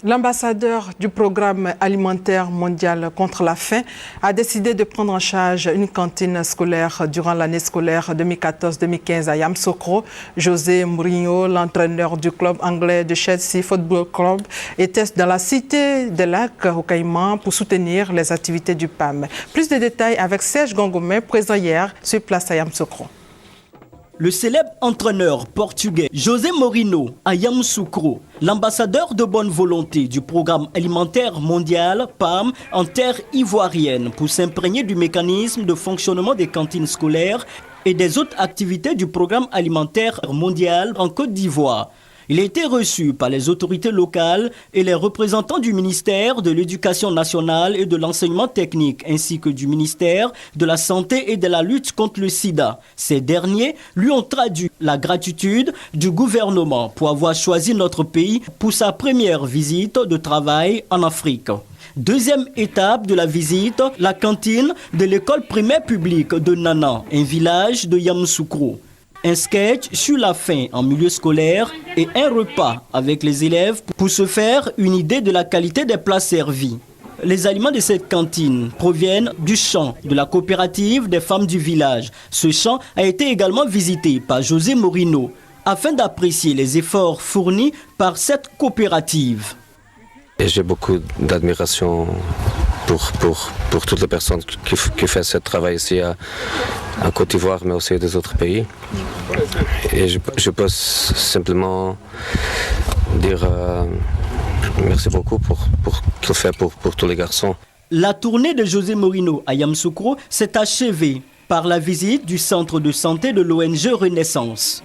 L'ambassadeur du programme alimentaire mondial contre la faim a décidé de prendre en charge une cantine scolaire durant l'année scolaire 2014-2015 à Yamoussoukro. José Mourinho, l'entraîneur du club anglais de Chelsea Football Club, était dans la cité des Lacs au Caïman pour soutenir les activités du PAM. Plus de détails avec Serge Gongomé, présent hier sur place à Yamoussoukro. Le célèbre entraîneur portugais José Mourinho à Yamoussoukro, l'ambassadeur de bonne volonté du programme alimentaire mondial PAM en terre ivoirienne pour s'imprégner du mécanisme de fonctionnement des cantines scolaires et des autres activités du programme alimentaire mondial en Côte d'Ivoire. Il a été reçu par les autorités locales et les représentants du ministère de l'Éducation nationale et de l'enseignement technique, ainsi que du ministère de la Santé et de la lutte contre le sida. Ces derniers lui ont traduit la gratitude du gouvernement pour avoir choisi notre pays pour sa première visite de travail en Afrique. Deuxième étape de la visite, la cantine de l'école primaire publique de Nana, un village de Yamoussoukro. Un sketch sur la faim en milieu scolaire et un repas avec les élèves pour se faire une idée de la qualité des plats servis. Les aliments de cette cantine proviennent du champ de la coopérative des femmes du village. Ce champ a été également visité par José Mourinho afin d'apprécier les efforts fournis par cette coopérative. Et j'ai beaucoup d'admiration pour toutes les personnes qui font ce travail ici en Côte d'Ivoire, mais aussi des autres pays. Et je peux simplement dire merci beaucoup pour tout fait pour tous les garçons. La tournée de José Mourinho à Yamoussoukro s'est achevée par la visite du centre de santé de l'ONG Renaissance.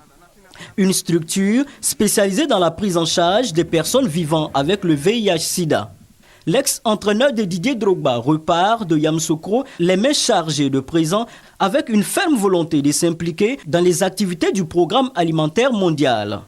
Une structure spécialisée dans la prise en charge des personnes vivant avec le VIH-Sida. L'ex-entraîneur de Didier Drogba repart de Yamoussoukro les mains chargées de présents avec une ferme volonté de s'impliquer dans les activités du programme alimentaire mondial.